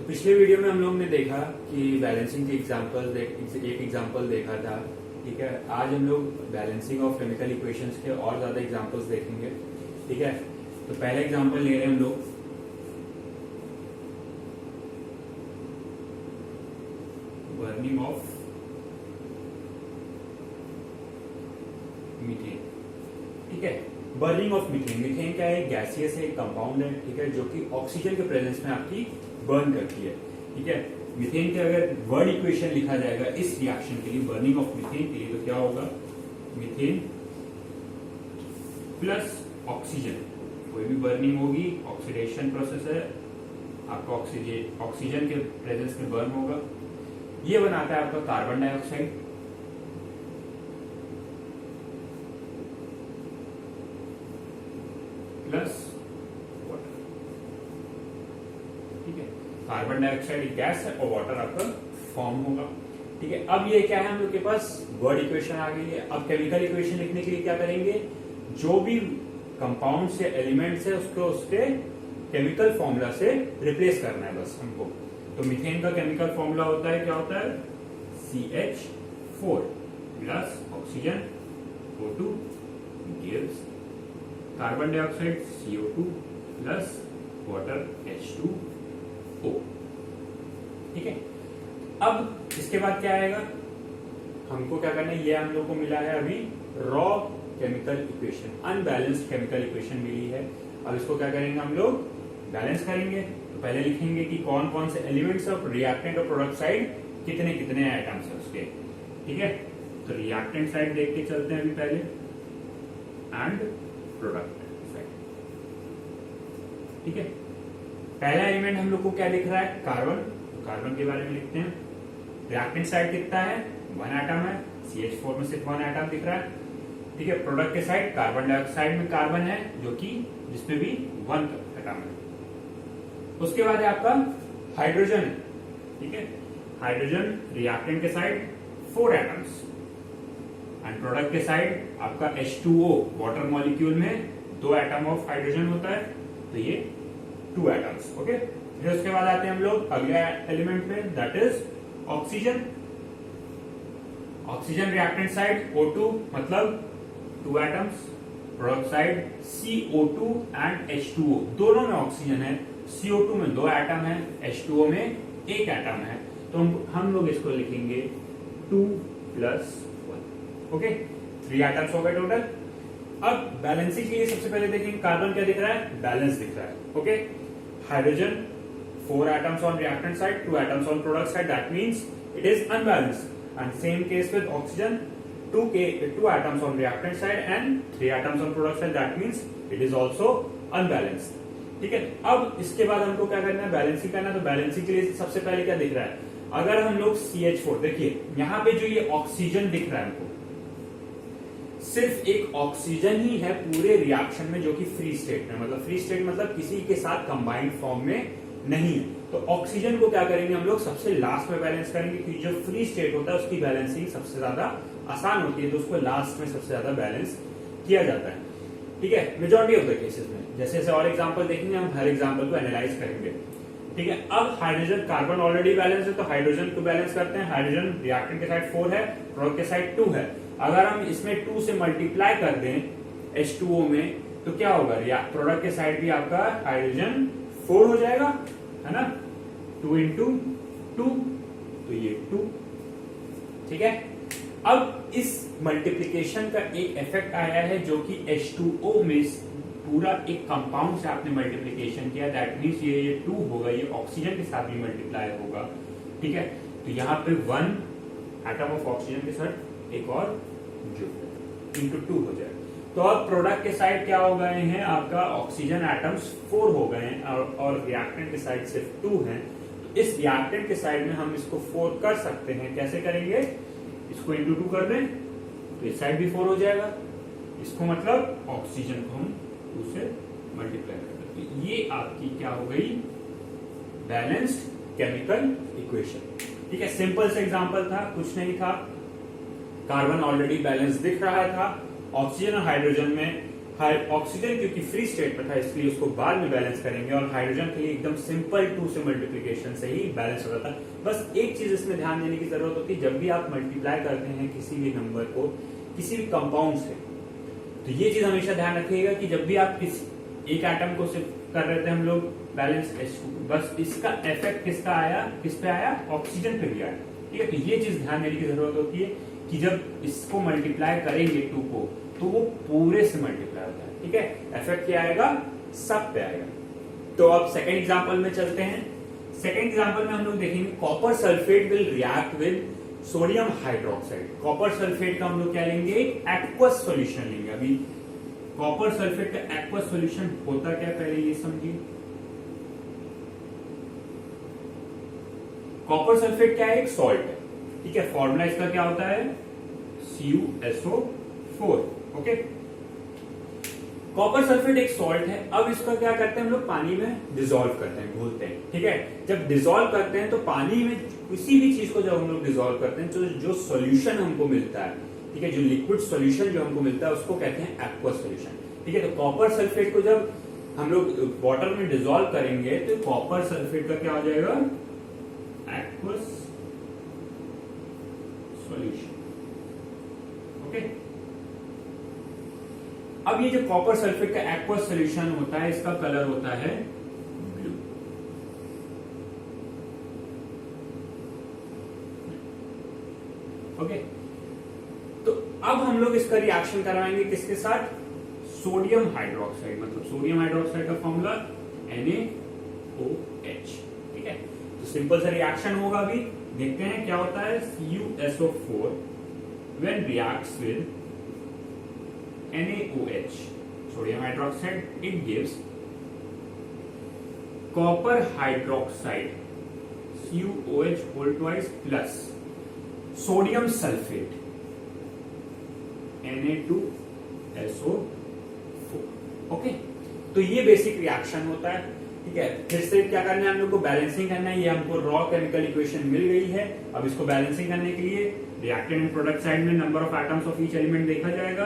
पिछले वीडियो में हम लोग ने देखा कि बैलेंसिंग की एक एग्जांपल देखा था। ठीक है, आज हम लोग बैलेंसिंग ऑफ केमिकल इक्वेशंस के और ज्यादा एग्जांपल्स देखेंगे। ठीक है, तो पहला एग्जांपल ले रहे हैं हम लोग बर्निंग ऑफ मीथेन। ठीक है, बर्निंग ऑफ मीथेन। मीथेन क्या है? गैसियस है, कंपाउंड है। ठीक है, जो कि ऑक्सीजन के प्रेजेंस में आपकी बर्न करती है। ठीक है, मीथेन के अगर वर्ड इक्वेशन लिखा जाएगा इस रिएक्शन के लिए, बर्निंग ऑफ मीथेन के लिए, तो क्या होगा? Methane plus oxygen. कोई भी बर्निंग होगी, ऑक्सीडेशन प्रोसेस है, आपका ऑक्सीजन के प्रेजेंस में बर्न होगा। ये बनाता है आपका कार्बन डाइऑक्साइड प्लस वाटर। ठीक है, कार्बन डाइऑक्साइड एक गैस है और वाटर आपका फॉर्म होगा। ठीक है, अब ये क्या है, हम लोग के पास वर्ड इक्वेशन आ गई है। अब केमिकल इक्वेशन लिखने के लिए क्या करेंगे? जो भी कंपाउंड से एलिमेंट्स है उसको उसके केमिकल फॉर्मूला से रिप्लेस करना है बस हमको। तो मीथेन का केमिकल फॉर्मूला होता है, क्या होता है? CH4 plus oxygen O2 gives carbon dioxide CO2 plus water H2O। ठीक है, अब इसके बाद क्या आएगा? हमको क्या करना है? ये हम लोग को मिला है अभी raw chemical equation, unbalanced chemical equation मिली है। अब इसको क्या करेंगे? हम लोग बैलेंस करेंगे। तो पहले लिखेंगे कि कौन कौन से एलिमेंट्स ऑफ रिएक्टेंट और प्रोडक्ट साइड कितने कितने आइटम्स है उसके। ठीक है, तो रिएक्टेंट साइड देख के चलते हैं अभी पहले, एंड प्रोडक्ट साइड। ठीक है, पहला एलिमेंट हम लोग को क्या दिख रहा है? कार्बन। तो कार्बन के बारे में लिखते हैं। रिएक्टेंट साइड कितना है? 1 एटम है। CH4 में सिर्फ 1 एटम दिख रहा है। ठीक है, प्रोडक्ट के साइड कार्बन डाइऑक्साइड में कार्बन है, जो कि जिसमें भी 1 एटम है। उसके बाद है आपका हाइड्रोजन। ठीक है, हाइड्रोजन रिएक्टेंट के साइड 4 एटम्स, एंड प्रोडक्ट के साइड आपका H2O, वाटर मॉलिक्यूल में 2 एटम ऑफ हाइड्रोजन होता है, तो ये 2 एटम्स। ओके, फिर उसके बाद आते हैं हम लोग अगले एलिमेंट में, that is oxygen. Oxygen reactant side O2 मतलब 2 atoms, product side CO2 and H2O, दोनों में ऑक्सीजन है। CO2 में 2 एटम है, H2O में 1 एटम है, तो हम लोग इसको लिखेंगे 2 प्लस 1। ओके, 3 एटम्स हो गए टोटल। अब बैलेंसिंग के लिए सबसे पहले देखेंगे कार्बन क्या दिख रहा है? बैलेंस दिख रहा है। Okay, hydrogen 4 atoms on reactant side, 2 atoms on product side, that means it is unbalanced. And same case with oxygen, 2 atoms on reactant side and 3 atoms on product side, that means it is also unbalanced. ठीक है, अब इसके बाद हमको क्या करना है? Balancing करना है। तो बैलेंसिंग के लिए सबसे पहले क्या दिख रहा है? अगर हम लोग CH4 देखिए, यहाँ पे जो ये ऑक्सीजन दिख रहा है हमको, सिर्फ एक ऑक्सीजन ही है पूरे रिएक्शन में जो कि फ्री स्टेट में, मतलब फ्री स्टेट मतलब किसी के साथ कंबाइंड फॉर्म में नहीं है। तो ऑक्सीजन को क्या करेंगे हम लोग? सबसे लास्ट में बैलेंस करेंगे, क्योंकि जो फ्री स्टेट होता है उसकी बैलेंसिंग सबसे ज्यादा आसान होती है, तो उसको लास्ट में सबसे ज्यादा बैलेंस किया जाता है। ठीक है, मेजॉरिटी ऑफ द केसेस में। जैसे जैसे और एग्जांपल देखेंगे, हम हर एग्जांपल को एनालाइज करेंगे। ठीक है, अब हाइड्रोजन, कार्बन ऑलरेडी बैलेंस है, तो हाइड्रोजन को बैलेंस करते हैं। हाइड्रोजन रिएक्टेंट के साइड 4 है, प्रोडक्ट के साइड 2 है। अगर हम इसमें 2 से मल्टीप्लाई कर दें H2O में, तो क्या होगा? प्रोडक्ट के साइड भी आपका हाइड्रोजन 4 हो जाएगा, है ना? 2 into 2, तो ये 2। ठीक है, अब इस मल्टीप्लीकेशन का एक इफेक्ट आया है, जो कि H2O में पूरा एक कंपाउंड से आपने मल्टीप्लीकेशन किया, दैट मीन्स ये 2 होगा, ये ऑक्सीजन के साथ भी मल्टीप्लाई होगा। ठीक है, तो यहाँ पे 1 एटम ऑफ ऑक्सीजन के साथ एक और जुड़ इंटू 2 हो जाए। तो अब प्रोडक्ट के साइड क्या हो गए हैं? आपका ऑक्सीजन एटम्स 4 हो गए हैं, और रिएक्टेंट के साइड सिर्फ 2 हैं। तो इस रिएक्टेंट के साइड में हम इसको 4 कर सकते हैं। कैसे करेंगे? इसको इंटू 2 कर दें तो इस साइड भी 4 हो जाएगा। इसको मतलब ऑक्सीजन को हम 2 से मल्टीप्लाई कर देते हैं। ये आपकी क्या हो गई? Balanced chemical equation. ठीक है, सिंपल से एग्जांपल था, कुछ नहीं था। कार्बन ऑलरेडी बैलेंस दिख रहा था। ऑक्सीजन और हाइड्रोजन में ऑक्सीजन क्योंकि फ्री स्टेट में था इसलिए उसको बाद में बैलेंस करेंगे, और हाइड्रोजन के लिए एकदम सिंपल 2 से मल्टीप्लीकेशन से ही बैलेंस हो जाता है। बस एक चीज इसमें ध्यान देने की जरूरत होती है, जब भी आप मल्टीप्लाई करते हैं किसी भी नंबर को किसी भी कंपाउंड से, तो ये चीज हमेशा ध्यान रखिएगा कि जब भी आप एक एटम को सिर्फ कर रहे थे हम लोग बैलेंस H2, बस इसका इफेक्ट किस पे आया, ऑक्सीजन पे भी आया। ठीक है, तो ये चीज ध्यान देने की जरूरत होती है कि जब इसको मल्टीप्लाई करेंगे 2 को तो वो पूरे से मल्टीप्लाई होता है। ठीक है, इफेक्ट क्या आएगा, सब पे आएगा। तो अब सेकेंड एग्जांपल में चलते हैं। सेकेंड एग्जांपल में हम लोग देखेंगे copper sulphate will react with sodium hydroxide. Copper sulphate का हम लोग क्या लेंगे, एक्वस सॉल्यूशन लेंगे। अभी कॉपर सल्फेट का एक्वस सॉल्यूशन होता क्या, पहले ये समझिए। कॉपर सल्फेट क्या है, एक सॉल्ट है। ठीक है, फॉर्मूला इसका क्या होता है, CuSO4। ओके, कॉपर सल्फेट एक सॉल्ट है। अब इसका क्या करते हैं हम लोग, पानी में डिसॉल्व करते हैं, घोलते हैं। ठीक है, जब डिसॉल्व करते हैं तो पानी में किसी भी चीज को जब हम लोग डिसॉल्व करते हैं तो जो सॉल्यूशन हमको मिलता है, ठीक है, जो लिक्विड सॉल्यूशन जो हमको मिलता है उसको कहते हैं एक्वस सॉल्यूशन। ठीक है, तो कॉपर सल्फेट को जब हम लोग वाटर में डिसॉल्व करेंगे तो कॉपर सल्फेट का क्या हो जाएगा, एक्वस सॉल्यूशन। ओके, अब ये जो कॉपर सल्फेट का एक्वस सॉल्यूशन होता है इसका कलर होता है ब्लू। ओके, तो अब हम लोग इसका रिएक्शन करवाएंगे किसके साथ, सोडियम हाइड्रोक्साइड। मतलब सोडियम हाइड्रोक्साइड का फॉर्मूला NaOH। ठीक है, तो सिंपल सा रिएक्शन होगा। अभी देखते हैं क्या होता है, CuSO4 when reacts with NaOH, sodium hydroxide, it gives copper hydroxide, CuOH whole twice plus sodium sulfate, Na2SO4। Okay, तो ये बेसिक रिएक्शन होता है। ठीक है, फिर से क्या करना है हम लोग को, बैलेंसिंग करना है। ये हमको रॉ केमिकल इक्वेशन मिल गई है। अब इसको बैलेंसिंग करने के लिए रिएक्टेंट एंड प्रोडक्ट साइड में number of atoms of each element देखा जाएगा।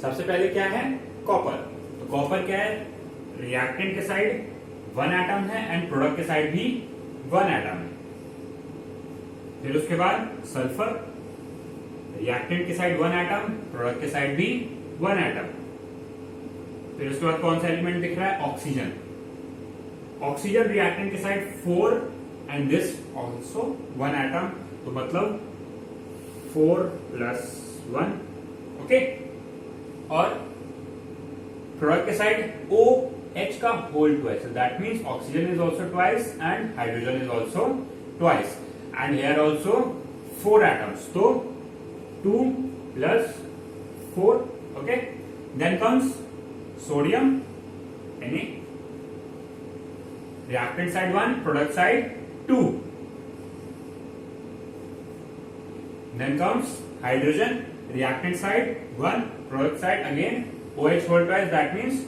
सबसे पहले क्या है, कॉपर। तो कॉपर क्या है, रिएक्टेंट के साइड 1 एटम है एंड प्रोडक्ट के साइड भी 1 एटम है। फिर उसके बाद सल्फर, रिएक्टेंट के साइड 1 एटम, प्रोडक्ट के साइड भी 1 एटम। फिर उसके बाद कौन सा एलिमेंट दिख रहा है, ऑक्सीजन। ऑक्सीजन रिएक्टेंट के side 4 and this also 1 atom, तो मतलब 4 + 1। ओके, और प्रोडक्ट के साइड OH का whole twice, that means oxygen is also twice and hydrogen is also twice, and here also 4 atoms, तो 2 + 4। Okay, then comes sodium Na, reactant side 1, product side 2. Then comes hydrogen, reactant side 1, product side again OH whole twice, that means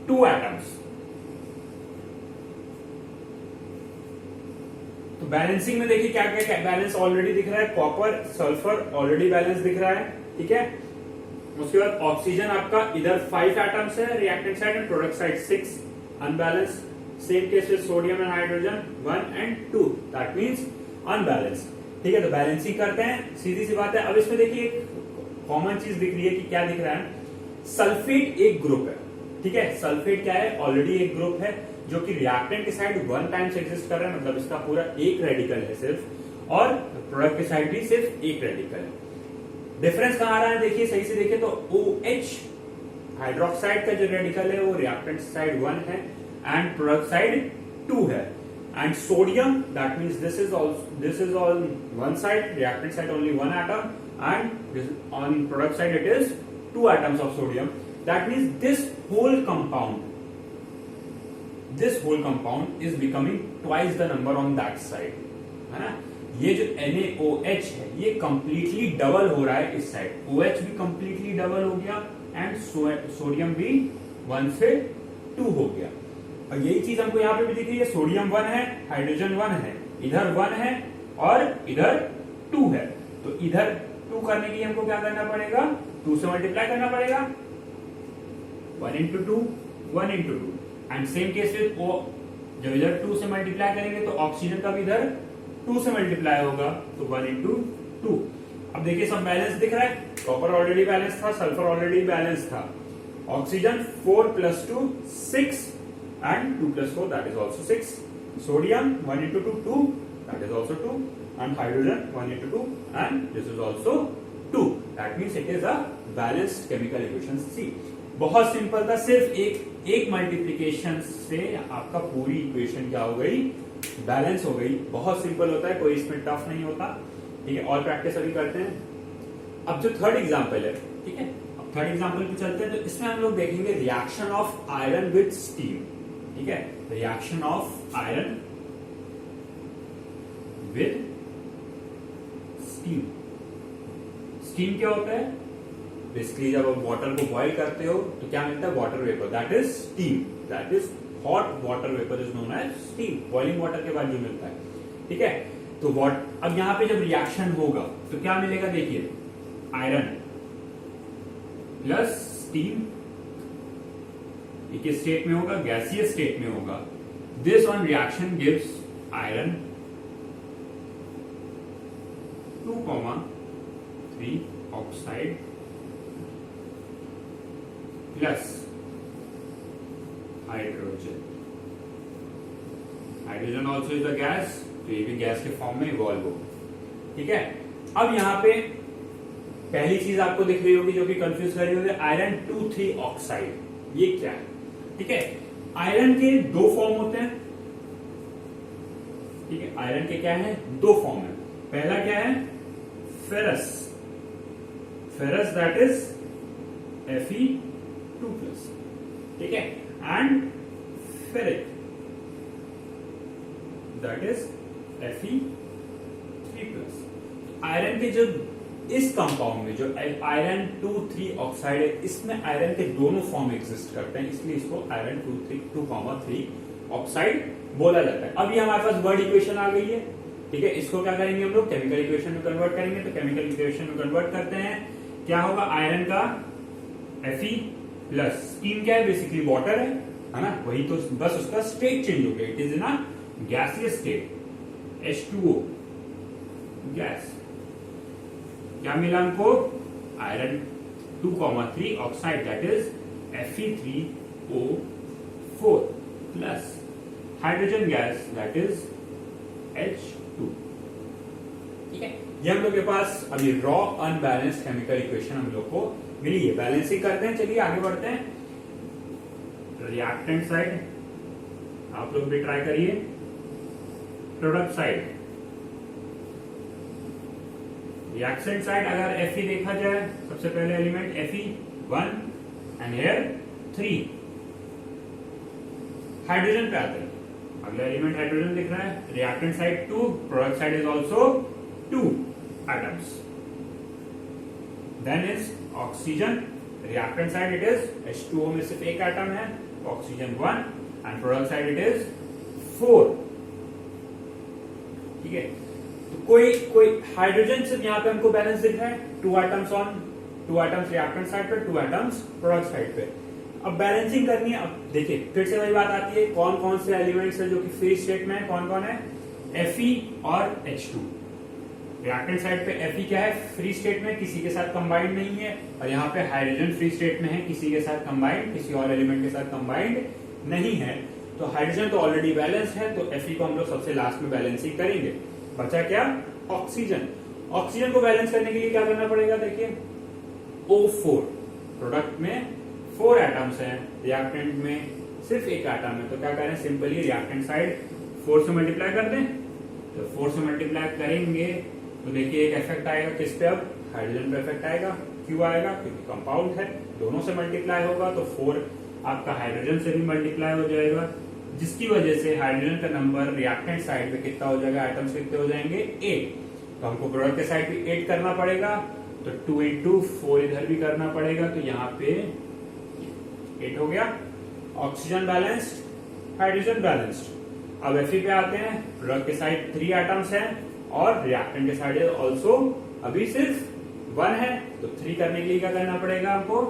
2 atoms. तो balancing में देखिए क्या क्या balance already दिख रहा है, copper sulphur already balance दिख रहा है। ठीक है, उसके बाद ऑक्सीजन आपका इधर 5 एटम्स है reactant side and product side 6 unbalance. Same case with sodium and hydrogen 1 and 2, that means unbalance. ठीक है, तो बैलेंसिंग करते हैं, सीधी सी बात है। अब इसमें देखिए एक कॉमन चीज दिख रही है कि क्या दिख रहा है, सल्फेट एक ग्रुप है। ठीक है, सल्फेट क्या है, ऑलरेडी एक ग्रुप है जो कि रिएक्टेंट के साइड 1 टाइम्स एग्जिस्ट कर रहा है, मतलब इसका पूरा एक रेडिकल है सिर्फ, और प्रोडक्ट के साइड भी सिर्फ एक रेडिकल है। डिफरेंस कहां आ रहा है, देखिए सही से देखिए तो OH हाइड्रोक्साइड का जो रेडिकल है वो रिएक्टेंट साइड 1 है एंड प्रोडक्ट साइड 2 है, and sodium that means this is all one side, reactant side only 1 atom and on product side it is 2 atoms of sodium, that means this whole compound is becoming twice the number on that side, है ना। ये जो NaOH है ये completely double हो रहा है इस साइड, OH भी कंप्लीटली डबल हो गया एंड सोडियम भी 1 से 2 हो गया। और यही चीज हमको यहाँ पे भी दिख रही है, सोडियम 1 है, हाइड्रोजन 1 है, इधर 1 है और इधर 2 है, तो इधर 2 करने के लिए हमको क्या करना पड़ेगा, 2 से मल्टीप्लाई करना पड़ेगा, 1 into 2 1 into 2 and same case with O, जब इधर 2 से मल्टीप्लाई करेंगे तो ऑक्सीजन का भी इधर 2 से मल्टीप्लाई होगा, तो 1 into 2। अब देखिए सब बैलेंस दिख रहा है, कॉपर ऑलरेडी बैलेंस था, सल्फर ऑलरेडी बैलेंस था, oxygen 4 + 2 6 and 2 + 4 that is also 6, sodium 1 into 2 2 that is also 2 and hydrogen 1 into 2 and this is also 2, that means it is a balanced chemical equation C। बहुत simple था, सिर्फ एक multiplication से आपका पूरी equation क्या हो गई, बैलेंस हो गई। बहुत सिंपल होता है, कोई इसमें टफ नहीं होता, ठीक है। और प्रैक्टिस अभी करते हैं। अब जो थर्ड एग्जांपल है, ठीक है, अब थर्ड एग्जांपल पे चलते हैं, तो इसमें हम लोग देखेंगे reaction of iron with steam, ठीक है, reaction of iron with steam. Steam क्या होता है, बेसिकली जब आप वाटर को बॉईल करते हो तो क्या मिलता है, water vapour, that is steam, that is hot water vapour is known as steam, boiling water के बाद जो मिलता है, ठीक है। तो अब यहां पे जब रिएक्शन होगा तो क्या मिलेगा, देखिए आयरन प्लस स्टीम, एक स्टेट में होगा, गैसीय स्टेट में होगा, this one reaction gives iron 2,3 oxide plus hydrogen, hydrogen also is a gas, तो ये भी गैस के फॉर्म में इवॉल्व हो, ठीक है। अब यहां पे पहली चीज आपको दिख रही होगी जो कि कंफ्यूज कर रही होगी, आयरन 2,3 ऑक्साइड, ये क्या है, ठीक है। आयरन के 2 फॉर्म होते हैं, ठीक है, आयरन के क्या है, 2 फॉर्म है। पहला क्या है, ferrous, ferrous that is Fe2+, ठीक है, and ferric that is Fe3+। Iron के जो इस कंपाउंड में जो आयरन 2,3 ऑक्साइड है, इसमें आयरन के दोनों फॉर्म एग्जिस्ट करते हैं, इसलिए इसको आयरन 2,3 ऑक्साइड बोला जाता है। अभी हमारे पास वर्ड इक्वेशन आ गई है, ठीक है, इसको क्या करेंगे हम लोग, केमिकल इक्वेशन में कन्वर्ट करेंगे। तो केमिकल इक्वेशन में कन्वर्ट करते हैं, क्या होगा, आयरन का Fe प्लस स्टीम क्या है, बेसिकली वाटर है ना, वही तो बस उसका स्टेट चेंज हो गया, it is in a gaseous state, H2O gas. क्या मिला हमको, iron 2,3 oxide that is Fe3O4 plus hydrogen gas that is H2, ठीक है। ये हम लोग के पास अभी रॉ अनबैलेंस्ड केमिकल इक्वेशन हम लोग को मिली है। बैलेंसिंग करते हैं, चलिए आगे बढ़ते हैं। रिएक्टेंट साइड आप लोग भी ट्राई करिए, प्रोडक्ट साइड, रिएक्टेंट साइड अगर Fe देखा जाए, सबसे पहले element Fe1 and here 3, hydrogen पे आते हैं, अगला एलिमेंट हाइड्रोजन दिख रहा है, reactant side 2, product side is also 2 atoms, then is oxygen, reactant side it is H2O में सिर्फ एक एटम है, oxygen 1 and product side it is 4, ठीक है। तो कोई हाइड्रोजन सिर्फ यहाँ पे हमको बैलेंस दिख रहा है, 2 atoms on 2 atoms reactant side पे, 2 एटम्स प्रोडक्ट साइड पे। अब बैलेंसिंग करनी है, अब देखिए फिर से वही बात आती है, कौन कौन से एलिमेंट्स है जो कि फ्री स्टेट में है, कौन कौन है, Fe और H2। रिएक्टेंट साइड पे Fe क्या है, फ्री स्टेट में, किसी के साथ कंबाइंड नहीं है, और यहाँ पे हाइड्रोजन फ्री स्टेट में है, किसी के साथ कंबाइंड, किसी और एलिमेंट के साथ कंबाइंड नहीं है। तो हाइड्रोजन तो ऑलरेडी बैलेंस है, तो Fe को हम लोग सबसे लास्ट में बैलेंसिंग करेंगे। बचा क्या, ऑक्सीजन। ऑक्सीजन को बैलेंस करने के लिए क्या करना पड़ेगा, देखिए O4, प्रोडक्ट में 4 एटम्स हैं, रिएक्टेंट में सिर्फ एक एटम है, तो क्या करें, सिंपली रिएक्टेंट साइड 4 से मल्टीप्लाई कर दें। तो 4 से मल्टीप्लाई करेंगे तो देखिए एक इफेक्ट आएगा किस पे, अब हाइड्रोजन पे इफेक्ट आएगा, क्यों आएगा, क्योंकि कंपाउंड है, दोनों से मल्टीप्लाई होगा, तो 4 आपका हाइड्रोजन से भी मल्टीप्लाई हो जाएगा, जिसकी वजह से हाइड्रोजन का नंबर रिएक्टेंट साइड पे कितना हो जाएगा, एटम्स कितने हो जाएंगे, 8। तो हमको प्रोडक्ट के साइड पे 8 करना पड़ेगा, तो 2 into 4 इधर भी करना पड़ेगा, तो यहाँ पे 8 हो गया। Oxygen balanced, hydrogen balanced. अब Fe पे आते हैं, प्रोडक्ट के साइड 3 एटम्स हैं, और रिएक्टेंट के साइड ऑल्सो अभी सिर्फ 1 है, तो 3 करने के लिए क्या करना पड़ेगा हमको,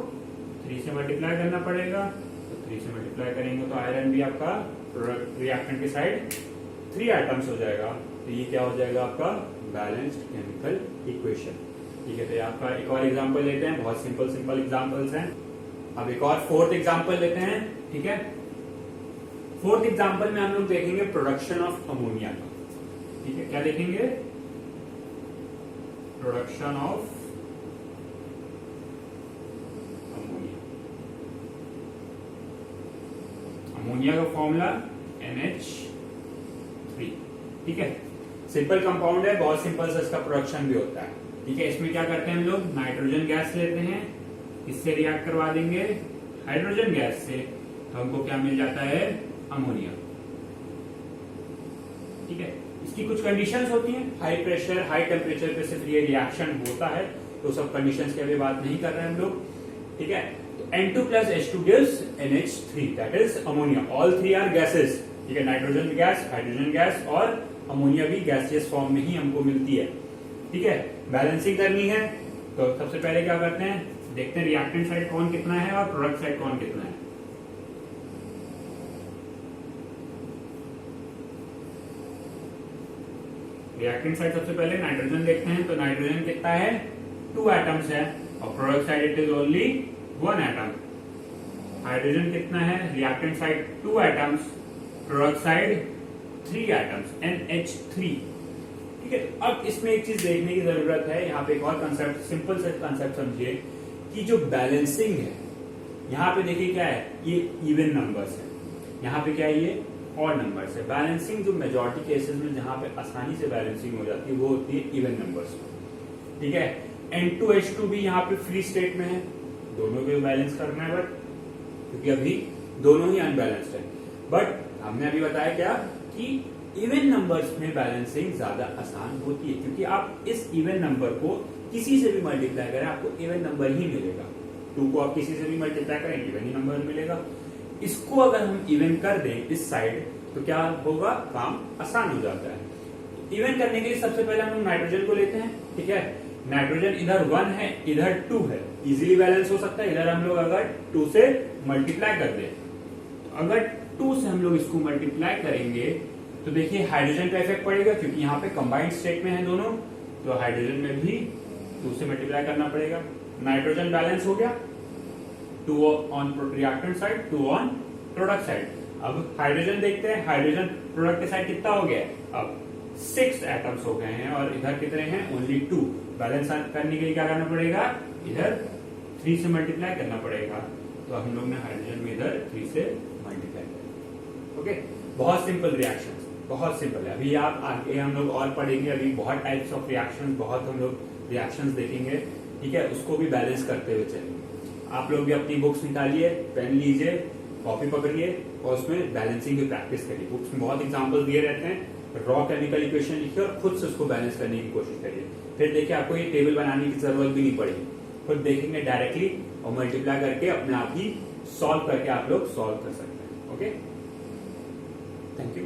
3 से मल्टीप्लाई करना पड़ेगा। तो 3 से मल्टीप्लाई करेंगे तो आयरन भी आपका रिएक्टेंट के साइड 3 एटम्स हो जाएगा। तो ये क्या हो जाएगा आपका बैलेंस्ड केमिकल इक्वेशन। ठीक है, तो ये आपका एक और एग्जांपल लेते हैं, बहुत सिंपल एग्जांपल्स हैं। अब एक और फोर्थ एग्जांपल लेते हैं। ठीक है, फोर्थ एग्जांपल में हम लोग देखेंगे प्रोडक्शन ऑफ अमोनिया का। ठीक है, क्या देखेंगे, प्रोडक्शन ऑफ अमोनिया। अमोनिया का फॉर्मूला NH3। ठीक है, सिंपल कंपाउंड है, बहुत सिंपल से इसका प्रोडक्शन भी होता है। ठीक है, इसमें क्या करते हैं हम लोग, नाइट्रोजन गैस लेते हैं, इससे रिएक्ट करवा देंगे हाइड्रोजन गैस से, तो हमको क्या मिल जाता है, अमोनिया। ठीक है, इसकी कुछ कंडीशंस होती हैं, हाई प्रेशर हाई टेम्परेचर पे सिर्फ ये रिएक्शन होता है, तो सब कंडीशंस की अभी बात नहीं कर रहे हैं हम लोग। ठीक है, तो N2 plus H2 gives NH3, that is ammonia. All three are gases. ठीक है, नाइट्रोजन गैस, हाइड्रोजन गैस और अमोनिया भी गैसियस फॉर्म में ही हमको मिलती है। ठीक है, बैलेंसिंग करनी है, तो सबसे पहले क्या करते हैं, देखते हैं रिएक्टेंट साइड कौन कितना है और प्रोडक्ट साइड कौन कितना है। रिएक्टेंट साइड सबसे पहले नाइट्रोजन देखते हैं, तो नाइट्रोजन कितना है, 2 एटम्स है, और product side it is only 1 atom. Hydrogen कितना है, reactant side 2 atoms, product side 3 atoms, NH3। ठीक है, अब इसमें एक चीज देखने की जरूरत है, यहाँ पे एक और कंसेप्ट, सिंपल से कंसेप्ट समझिए कि जो बैलेंसिंग है, यहाँ पे देखिए क्या है, ये इवन नंबर्स है, यहाँ पे क्या है, ये ऑड नंबर्स है। बैलेंसिंग जो मेजॉरिटी केसेस में जहाँ पे आसानी से बैलेंसिंग हो जाती है वो होती है इवन नंबर्स। ठीक है, N2H2 भी यहाँ पे फ्री स्टेट में है, दोनों को बैलेंस करना है, बट क्योंकि अभी दोनों ही अनबैलेंस्ड है, बट हमने अभी बताया क्या कि इवन नंबर्स में बैलेंसिंग ज्यादा आसान होती है, क्योंकि आप इस इवन नंबर को किसी से भी मल्टीप्लाई करें आपको इवन नंबर ही मिलेगा। 2 को आप किसी से भी मल्टीप्लाई करें इवन ही नंबर मिलेगा। इसको अगर हम इवन कर दें इस साइड, तो क्या होगा, काम आसान हो जाता है। इवन करने के लिए सबसे पहले हम नाइट्रोजन को लेते हैं। ठीक है, नाइट्रोजन इधर 1 है, इधर 2 है, इजीली बैलेंस हो सकता है। इधर हम लोग अगर 2 से मल्टीप्लाई कर दें, अगर 2 से हम लोग इसको मल्टीप्लाई करेंगे तो देखिए हाइड्रोजन का इफेक्ट पड़ेगा, क्योंकि यहाँ पे कंबाइंड स्टेट में है दोनों, तो हाइड्रोजन में भी 2 से मल्टीप्लाई करना पड़ेगा। नाइट्रोजन बैलेंस हो गया, 2 on reactant side, 2 on product side. अब हाइड्रोजन देखते हैं, हाइड्रोजन प्रोडक्ट के साइड कितना हो गया, अब 6 एटम्स हो गए हैं, और इधर कितने हैं, ओनली 2। बैलेंस करने के लिए क्या करना पड़ेगा, इधर 3 से मल्टीप्लाई करना पड़ेगा, तो हम लोग ने हाइड्रोजन में इधर 3 से मल्टीप्लाई किया। ओके, बहुत सिंपल रिएक्शन, बहुत सिंपल है। अभी आप आगे हम लोग और पढ़ेंगे, अभी बहुत टाइप्स ऑफ रिएक्शन, बहुत हम लोग रिएक्शंस देखेंगे। ठीक है, उसको भी बैलेंस करते हुए चलेंगे। आप लोग भी अपनी बुक्स निकालिए, पेन लीजिए, कॉपी पकड़िए और उसमें बैलेंसिंग की प्रैक्टिस करिए। बुक्स में बहुत एग्जांपल दिए रहते हैं, रॉ केमिकल इक्वेशन लिखिए और खुद से उसको बैलेंस करने की कोशिश करिए। फिर देखिए आपको ये टेबल बनाने की जरूरत भी नहीं पड़ेगी, खुद देखेंगे डायरेक्टली और मल्टीप्लाई करके अपने आप ही सॉल्व करके आप लोग सॉल्व कर सकते हैं। Okay, thank you.